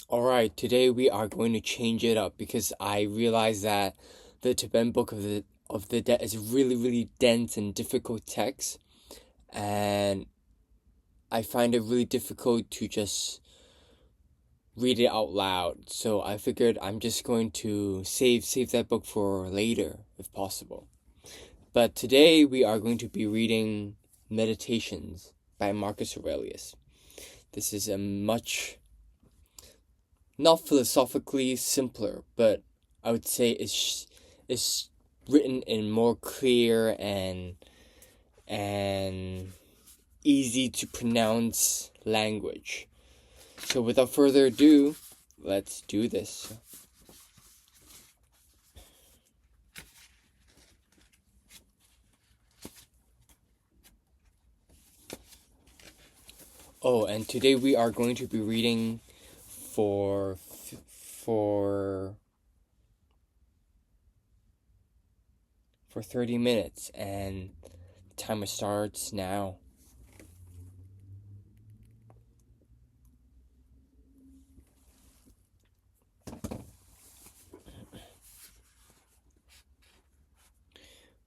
Alright, today we are going to change it up because I realize that the Tibetan Book of the Dead is really dense and difficult text, and I find it really difficult to just read it out loud. So I figured I'm just going to save that book for later if possible. But today we are going to be reading Meditations by Marcus Aurelius. This is a much not philosophically simpler, but I would say it's written in more clear and easy to pronounce language. So without further ado, let's do this. Oh, and today we are going to be reading for 30 minutes, and the timer starts now.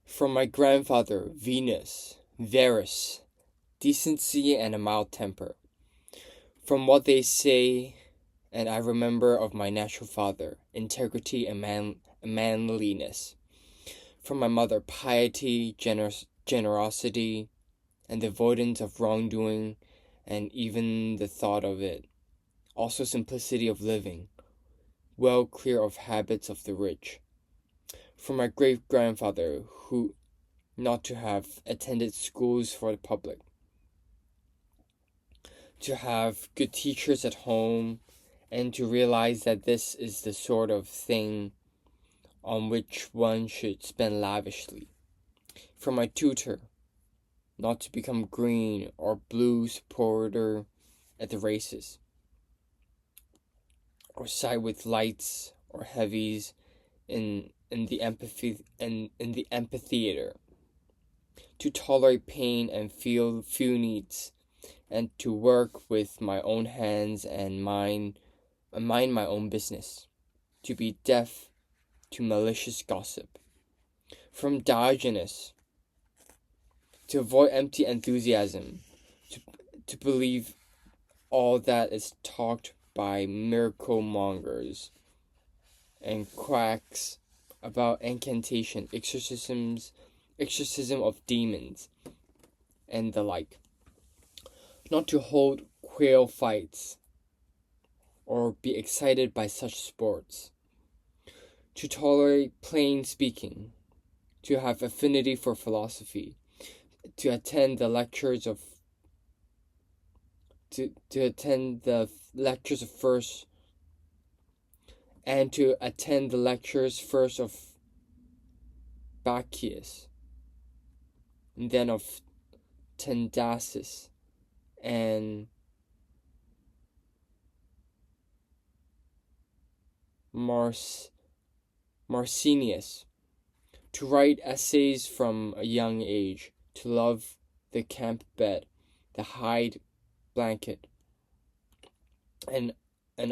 From my grandfather, Verus, decency and a mild temper. From what they say, and I remember of my natural father, integrity and manliness. From my mother, piety, generosity, and the avoidance of wrongdoing, and even the thought of it. Also simplicity of living, well clear of habits of the rich. From my great-grandfather, who not to have attended schools for the public, to have good teachers at home, and to realize that this is the sort of thing on which one should spend lavishly. From my tutor, not to become green or blue supporter at the races, or side with lights or heavies in the amphitheater, to tolerate pain and feel few needs, and to work with my own hands and mind my own business, to be deaf to malicious gossip. From Diogenes, to avoid empty enthusiasm, to believe all that is talked by miracle mongers and quacks about incantation, exorcism of demons, and the like. Not to hold quail fights or be excited by such sports. To tolerate plain speaking, to have affinity for philosophy, to attend the lectures of first, and to attend the lectures first of Bacchius, and then of Tendasis, and Marcinius, to write essays from a young age, to love the camp bed, the hide blanket, and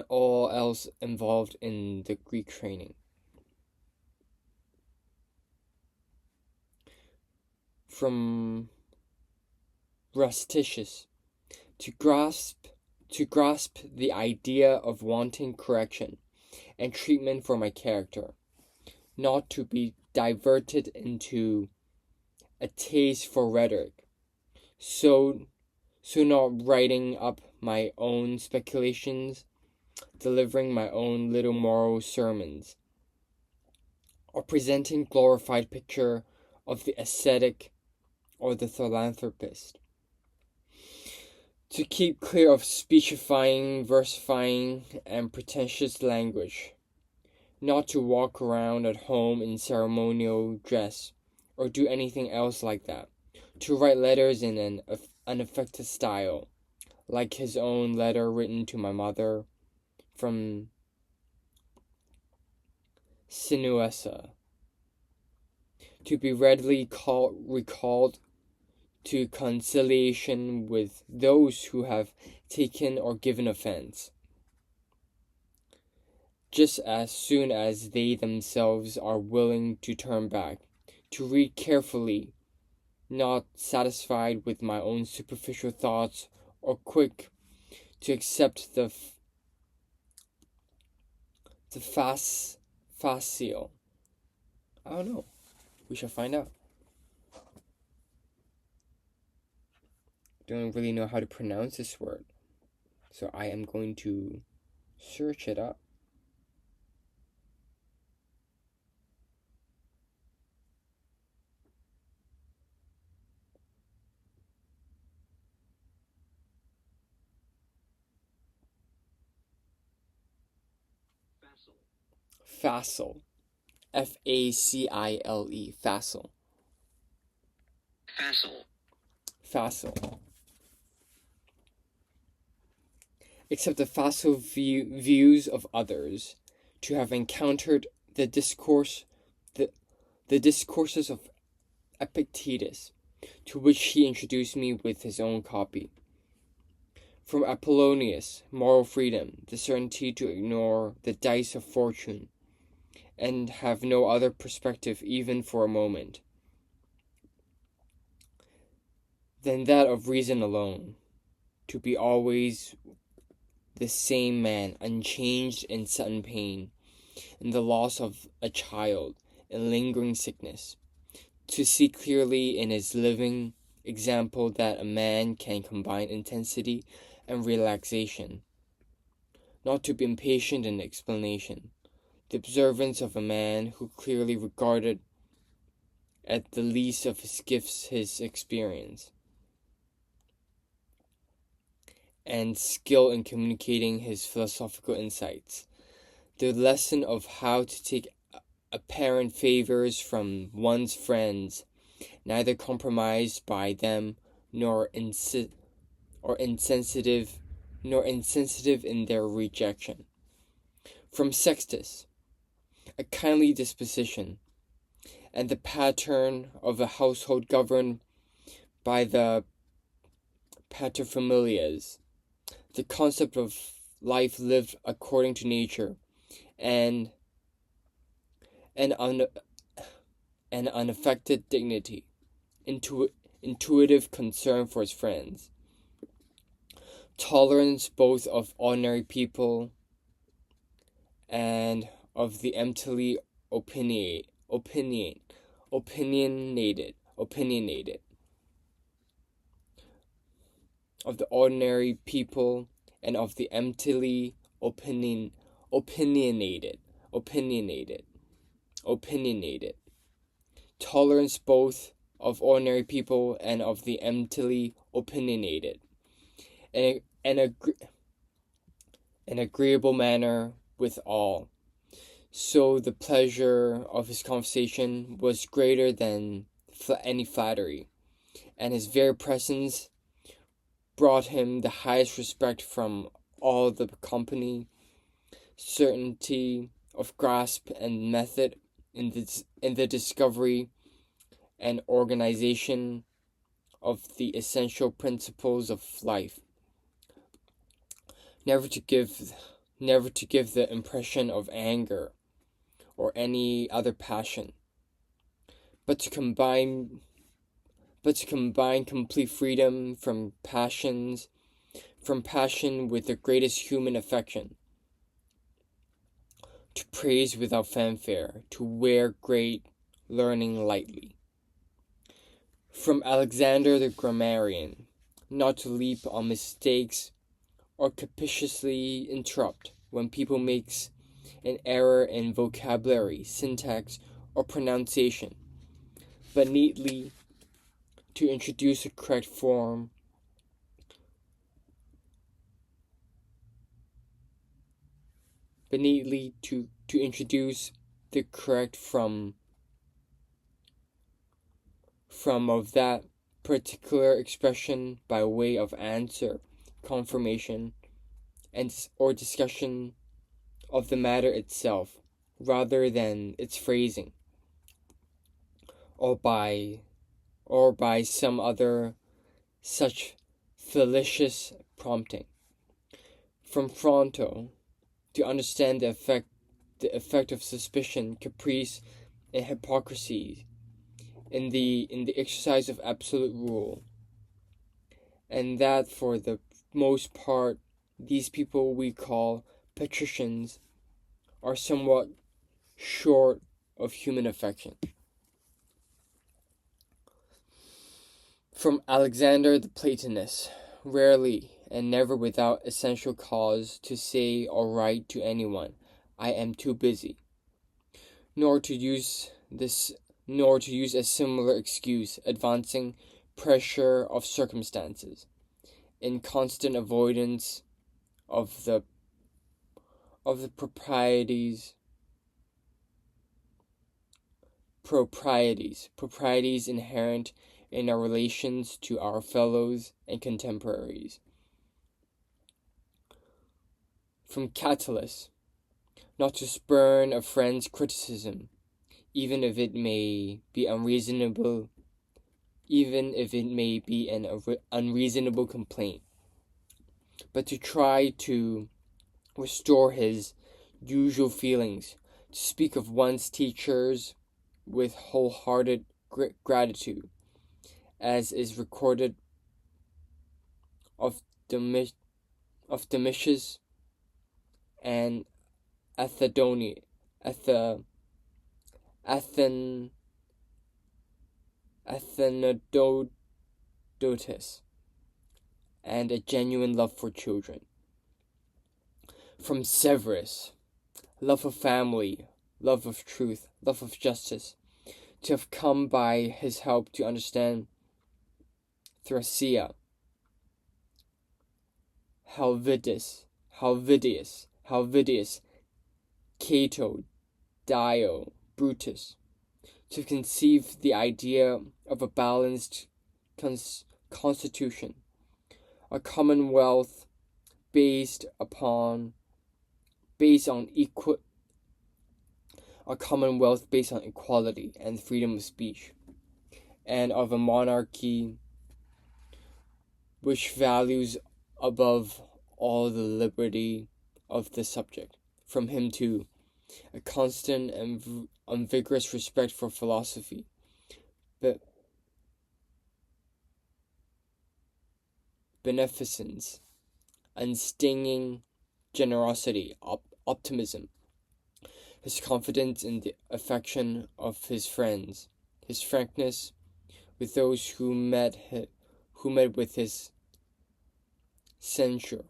all else involved in the Greek training. From Rusticius, to grasp the idea of wanting correction and treatment for my character, not to be diverted into a taste for rhetoric, so not writing up my own speculations, delivering my own little moral sermons, or presenting glorified picture of the ascetic or the philanthropist. To keep clear of speechifying, versifying, and pretentious language. Not to walk around at home in ceremonial dress, or do anything else like that. To write letters in an unaffected style, like his own letter written to my mother from Sinuessa. To be readily recalled to conciliation with those who have taken or given offense. just as soon as they themselves are willing to turn back, to read carefully, not satisfied with my own superficial thoughts or quick to accept the facile. I don't know. We shall find out. Don't really know how to pronounce this word, so I am going to search it up. Facile. F-A-C-I-L-E. Facile. Facile. Accept the facile views of others, to have encountered the discourses of Epictetus, to which he introduced me with his own copy. From Apollonius, moral freedom, the certainty to ignore the dice of fortune, and have no other perspective even for a moment than that of reason alone, to be always the same man, unchanged in sudden pain, in the loss of a child, in lingering sickness, to see clearly in his living example that a man can combine intensity and relaxation, not to be impatient in explanation, the observance of a man who clearly regarded at the least of his gifts his experience, and skill in communicating his philosophical insights, the lesson of how to take apparent favors from one's friends, neither compromised by them nor insensitive in their rejection. From Sextus, a kindly disposition, and the pattern of a household governed by the paterfamilias, the concept of life lived according to nature, and an unaffected dignity, intuitive concern for his friends, tolerance both of ordinary people and of the emptily opinionated, of the ordinary people and of the emptily opinionated, tolerance both of ordinary people and of the emptily opinionated, and an agreeable manner with all. So the pleasure of his conversation was greater than any flattery, and his very presence brought him the highest respect from all the company, certainty of grasp and method in the discovery and organization of the essential principles of life. Never to give the impression of anger or any other passion, but to combine complete freedom from passion with the greatest human affection, to praise without fanfare, to wear great learning lightly. From Alexander the grammarian, not to leap on mistakes or capriciously interrupt when people makes an error in vocabulary, syntax, or pronunciation, but neatly to introduce a correct form, to introduce the correct from of that particular expression by way of answer, confirmation, or discussion of the matter itself, rather than its phrasing, or by some other such fallacious prompting. From Fronto, to understand the the effect of suspicion, caprice, and hypocrisy in the exercise of absolute rule, and that for the most part these people we call patricians are somewhat short of human affection. From Alexander the Platonist, rarely and never without essential cause to say or write to anyone, I am too busy, nor to use a similar excuse, advancing pressure of circumstances, in constant avoidance of the proprieties inherent in our relations to our fellows and contemporaries. From Catullus, not to spurn a friend's criticism, even if it may be unreasonable, even if it may be an unreasonable complaint, but to try to restore his usual feelings, to speak of one's teachers with wholehearted gratitude, as is recorded of Domitius and Athenodotus, and a genuine love for children. From Severus, love of family, love of truth, love of justice, to have come by his help to understand Thracia, Helvidius, Cato, Dio, Brutus, to conceive the idea of a balanced constitution, a commonwealth based on equality and freedom of speech, and of a monarchy which values above all the liberty of the subject. From him too, a constant and vigorous respect for philosophy, beneficence, unstinging generosity, optimism, his confidence in the affection of his friends, his frankness with those who met with his censure,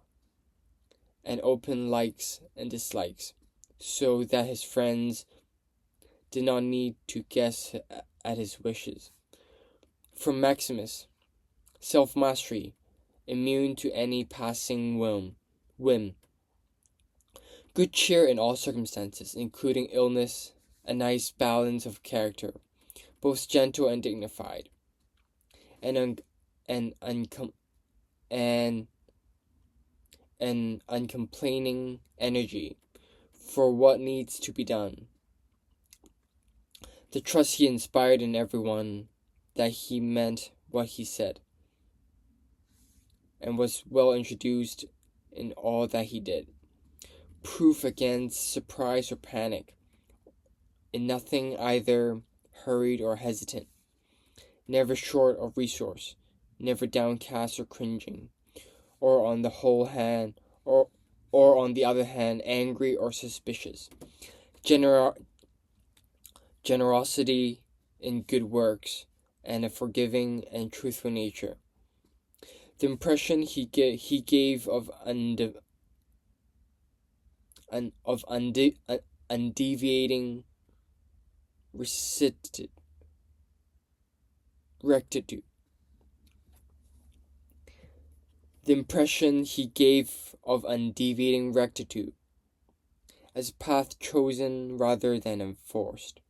and open likes and dislikes, so that his friends did not need to guess at his wishes. From Maximus, self-mastery, immune to any passing whim, good cheer in all circumstances, including illness, a nice balance of character, both gentle and dignified, and uncomplaining energy for what needs to be done. The trust he inspired in everyone that he meant what he said, and was well introduced in all that he did. Proof against surprise or panic, in nothing either hurried or hesitant, never short of resource, never downcast or cringing, or on the other hand angry or suspicious. Generosity in good works, and a forgiving and truthful nature. The impression he gave of undeviating rectitude. The impression he gave of undeviating rectitude, as a path chosen rather than enforced.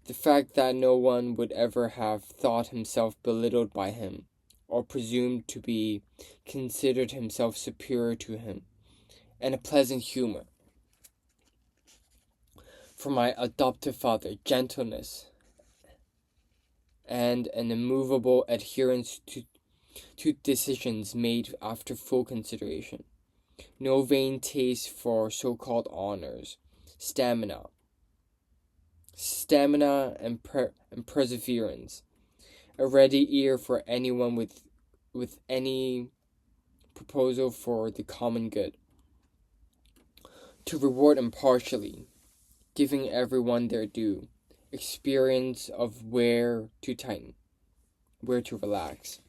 The fact that no one would ever have thought himself belittled by him, or presumed to be considered himself superior to him, and a pleasant humor. For my adoptive father, gentleness, and an immovable adherence to decisions made after full consideration. no vain taste for so-called honors, stamina and perseverance, a ready ear for anyone with any proposal for the common good, to reward impartially, giving everyone their due, experience of where to tighten, where to relax,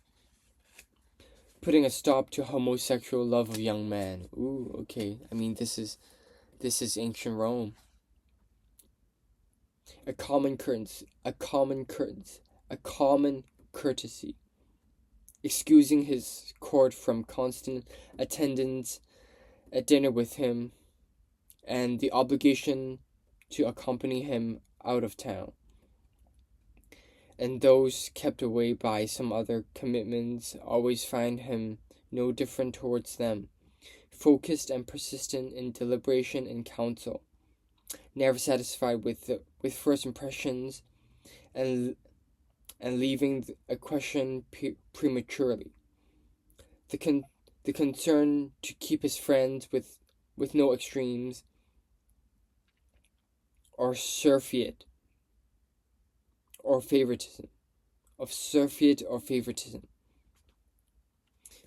putting a stop to homosexual love of young men. Ooh, okay. I mean, this is ancient Rome. A common courtesy, excusing his court from constant attendance at dinner with him, and the obligation to accompany him out of town, and those kept away by some other commitments always find him no different towards them, focused and persistent in deliberation and counsel, never satisfied with first impressions, and leaving a question prematurely. The concern to keep his friends with no extremes or surfeit or favoritism,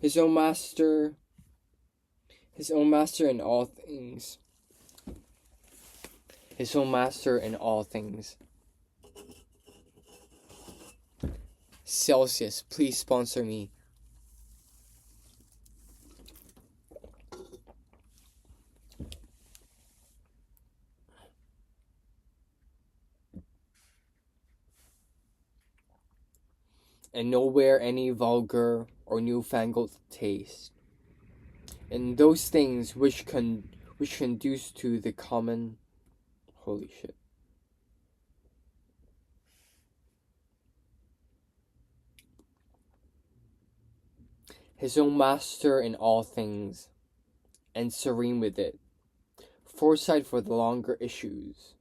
His own master in all things. His own master in all things. Celsius, please sponsor me. And nowhere any vulgar or newfangled taste. And those things which conduce to the common. Holy shit. His own master in all things, and serene with it, foresight for the longer issues,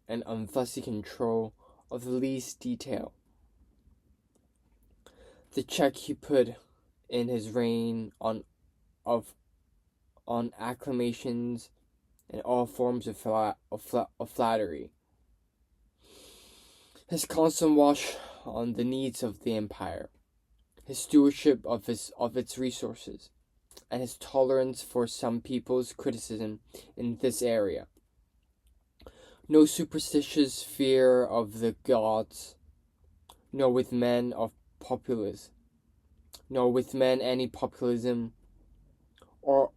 and unfussy control of the least detail. The check he put in his reign on acclamations and all forms of flattery. His constant watch on the needs of the empire, his stewardship of its resources, and his tolerance for some people's criticism in this area. No superstitious fear of the gods, nor with men of populace, nor with men any populism, or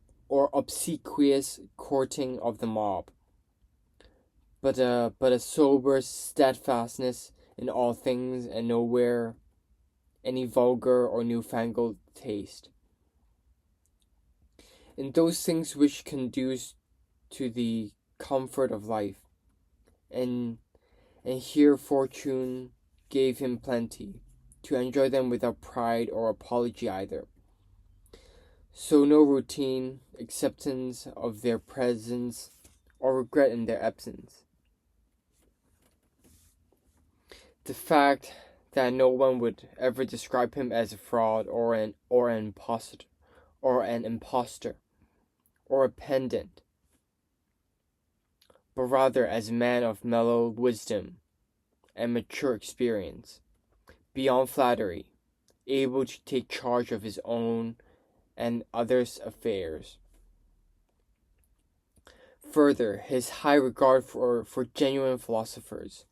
obsequious courting of the mob, but a sober steadfastness in all things, and nowhere any vulgar or newfangled taste. In those things which conduce to the comfort of life, and here fortune gave him plenty, to enjoy them without pride or apology either. So no routine acceptance of their presence or regret in their absence. The fact that no one would ever describe him as a fraud or an impostor or a pedant, but rather as a man of mellow wisdom and mature experience, beyond flattery, able to take charge of his own and others' affairs. Further, his high regard for genuine philosophers.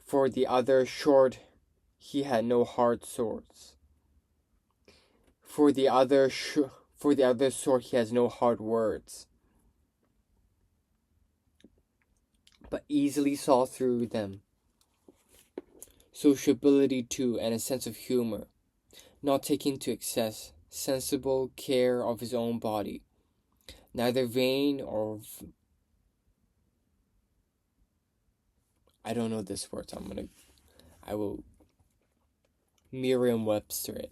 For the other short, he had no hard swords. For the other sort, he has no hard words, but easily saw through them. Sociability too, and a sense of humor, not taking to excess, sensible care of his own body, neither vain or I don't know this word, so I will Merriam-Webster it.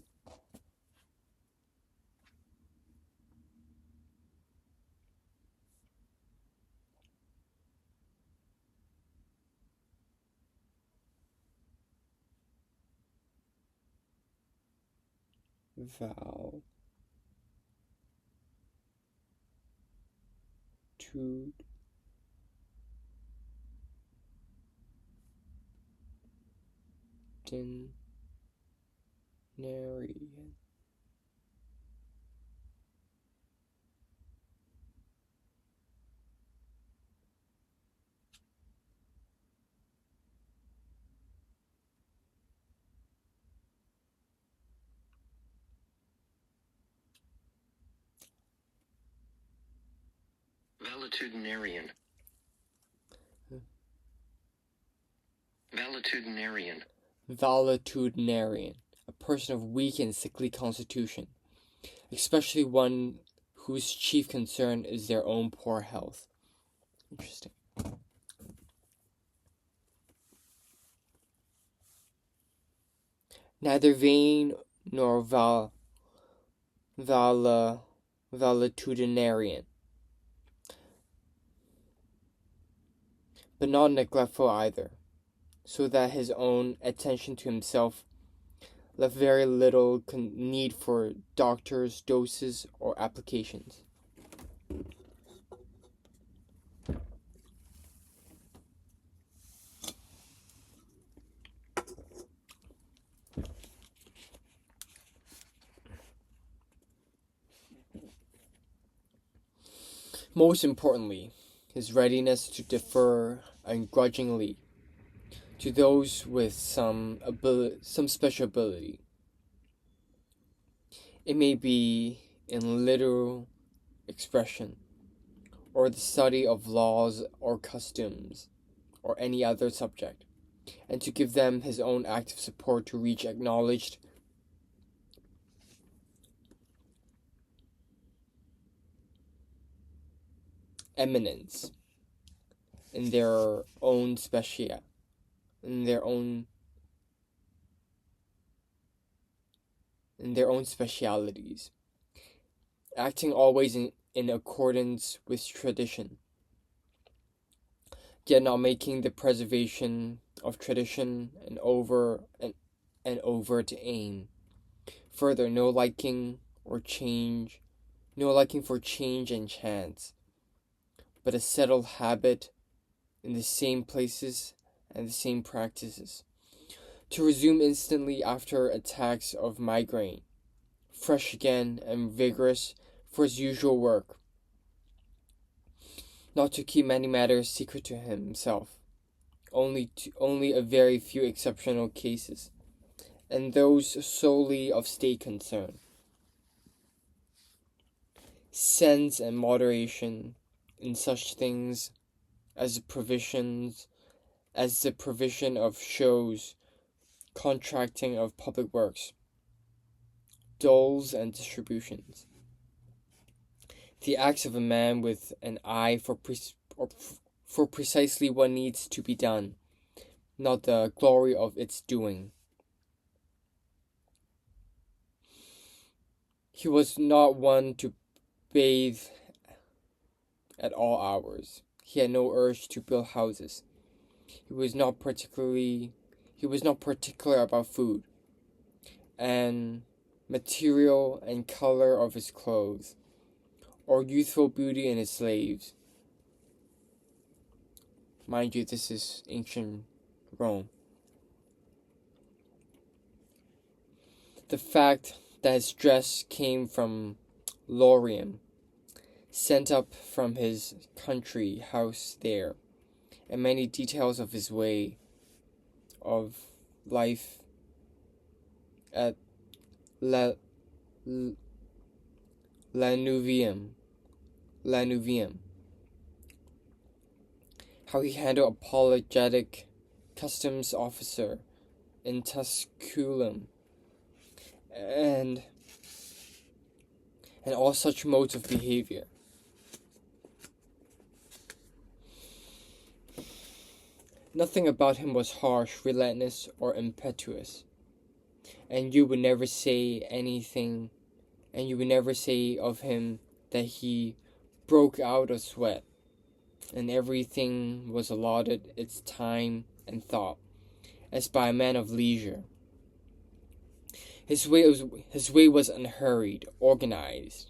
Valetudinarian. Valetudinarian. Valetudinarian, a person of weak and sickly constitution, especially one whose chief concern is their own poor health. Interesting. Neither vain nor valetudinarian, but not neglectful either, so that his own attention to himself left very little need for doctors, doses, or applications. Most importantly, his readiness to defer ungrudgingly to those with some special ability. It may be in literal expression, or the study of laws or customs, or any other subject, and to give them his own active support to reach acknowledged eminence in their own specialities, acting always in accordance with tradition, yet not making the preservation of tradition an overt aim. Further, no liking for change and chance, but a settled habit in the same places and the same practices. To resume instantly after attacks of migraine, fresh again and vigorous for his usual work. Not to keep many matters secret to himself, only a very few exceptional cases, and those solely of state concern. Sense and moderation in such things as the provision of shows, contracting of public works, doles and distributions. The acts of a man with an eye for precisely what needs to be done, not the glory of its doing. He was not one to bathe at all hours. He had no urge to build houses. He was not particular about food and material and color of his clothes, or youthful beauty in his slaves. Mind you, this is ancient Rome. The fact that his dress came from Lorium, sent up from his country house there, and many details of his way of life at Lanuvium, how he handled apologetic customs officer in Tusculum, and all such modes of behavior. Nothing about him was harsh, relentless, or impetuous, and you would never say of him that he broke out a sweat, and everything was allotted its time and thought, as by a man of leisure. His way was unhurried, organized,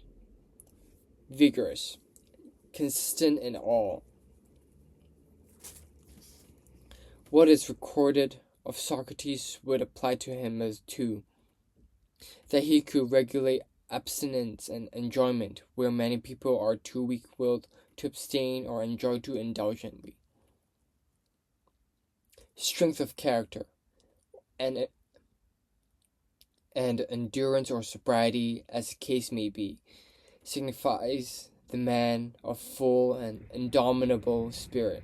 vigorous, consistent in all. What is recorded of Socrates would apply to him as too, that he could regulate abstinence and enjoyment where many people are too weak-willed to abstain or enjoy too indulgently. Strength of character and endurance or sobriety, as the case may be, signifies the man of full and indomitable spirit.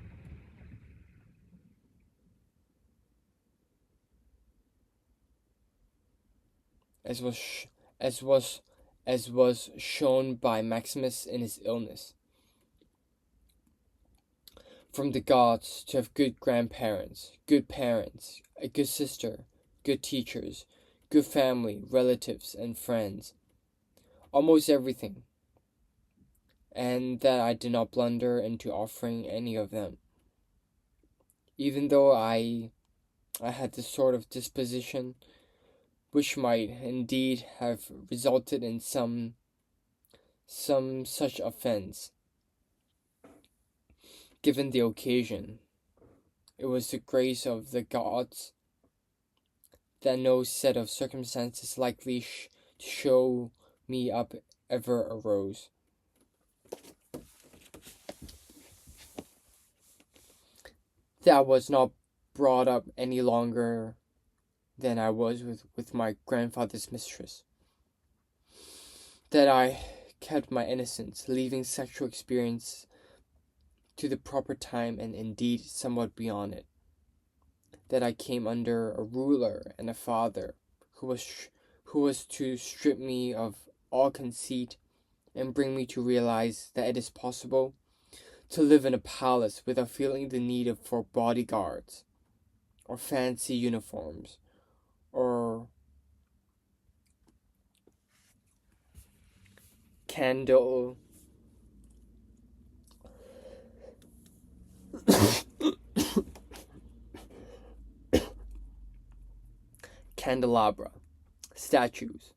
As was shown by Maximus in his illness. From the gods to have good grandparents, good parents, a good sister, good teachers, good family, relatives, and friends. Almost everything. And that I did not blunder into offering any of them. Even though I had this sort of disposition, which might indeed have resulted in some such offense. Given the occasion, it was the grace of the gods that no set of circumstances likely to show me up ever arose. That I was not brought up any longer than I was with my grandfather's mistress. That I kept my innocence, leaving sexual experience to the proper time and indeed somewhat beyond it. That I came under a ruler and a father who was to strip me of all conceit and bring me to realize that it is possible to live in a palace without feeling the need for bodyguards or fancy uniforms or candelabra, statues,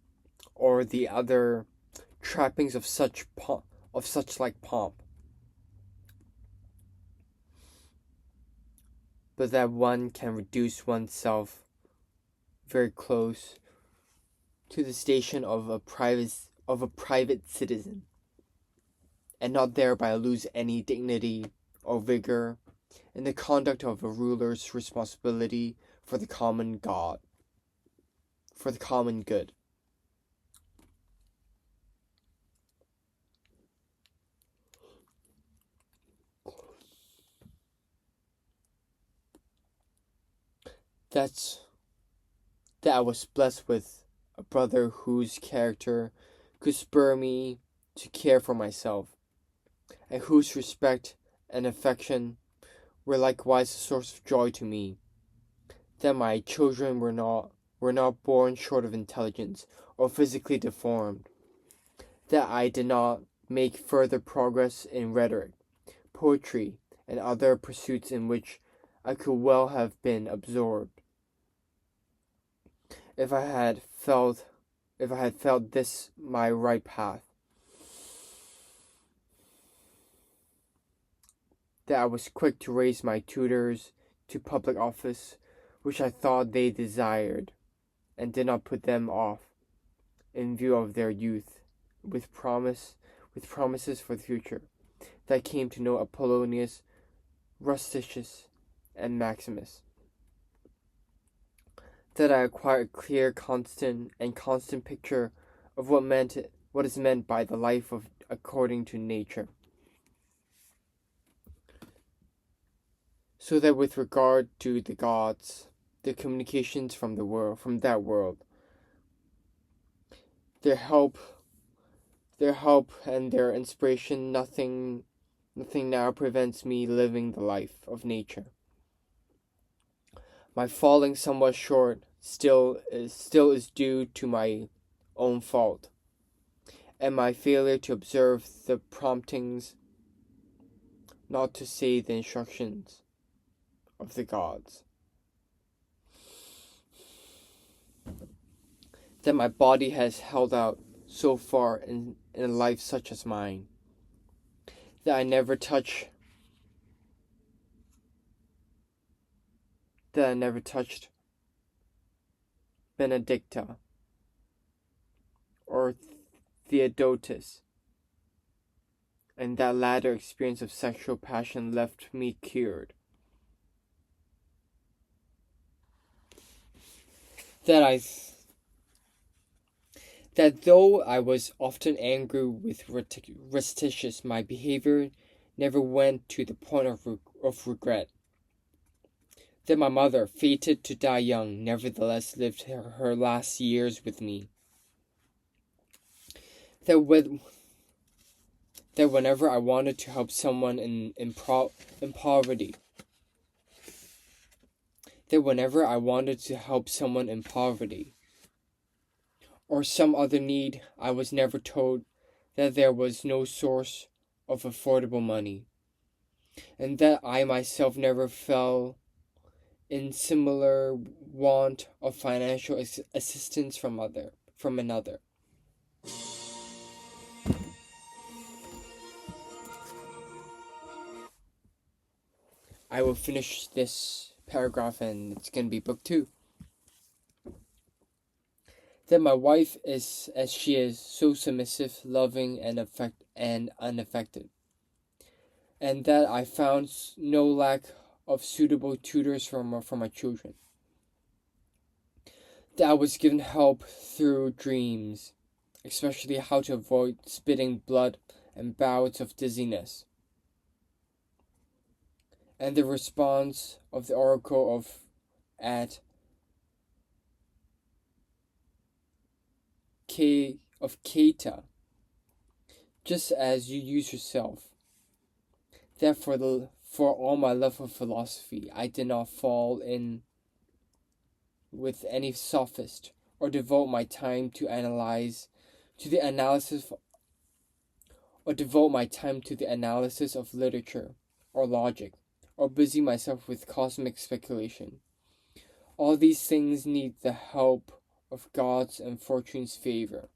or the other trappings of such like pomp. But that one can reduce oneself very close to the station of a private citizen, and not thereby lose any dignity or vigor in the conduct of a ruler's responsibility for the common good. That I was blessed with a brother whose character could spur me to care for myself, and whose respect and affection were likewise a source of joy to me. That my children were not born short of intelligence or physically deformed. That I did not make further progress in rhetoric, poetry, and other pursuits in which I could well have been absorbed. If I had felt this my right path, that I was quick to raise my tutors to public office, which I thought they desired, and did not put them off, in view of their youth, with promises for the future, that I came to know Apollonius, Rusticus, and Maximus. That I acquired a clear, constant picture of what is meant by the life of according to nature. So that with regard to the gods, the communications from that world, their help and their inspiration, nothing now prevents me living the life of nature. My falling somewhat short still is due to my own fault, and my failure to observe the promptings, not to say the instructions, of the gods. That my body has held out so far in a life such as mine. that I never touched Benedicta or Theodotus, and that latter experience of sexual passion left me cured. That though I was often angry with Restitius, my behavior never went to the point of regret. That my mother, fated to die young, nevertheless lived her last years with me. That whenever I wanted to help someone in poverty, or some other need, I was never told that there was no source of affordable money, and that I myself never fell in similar want of financial assistance from another. I will finish this paragraph and it's going to be book 2. That my wife is, as she is, so submissive, loving, and unaffected, and that I found no lack of suitable tutors for my children. That I was given help through dreams, especially how to avoid spitting blood and bouts of dizziness. And the response of the oracle at Keita, just as you use yourself. That for all my love of philosophy, I did not fall in with any sophist, or devote my time to the analysis of literature or logic, or busy myself with cosmic speculation. All these things need the help of God's and fortune's favor.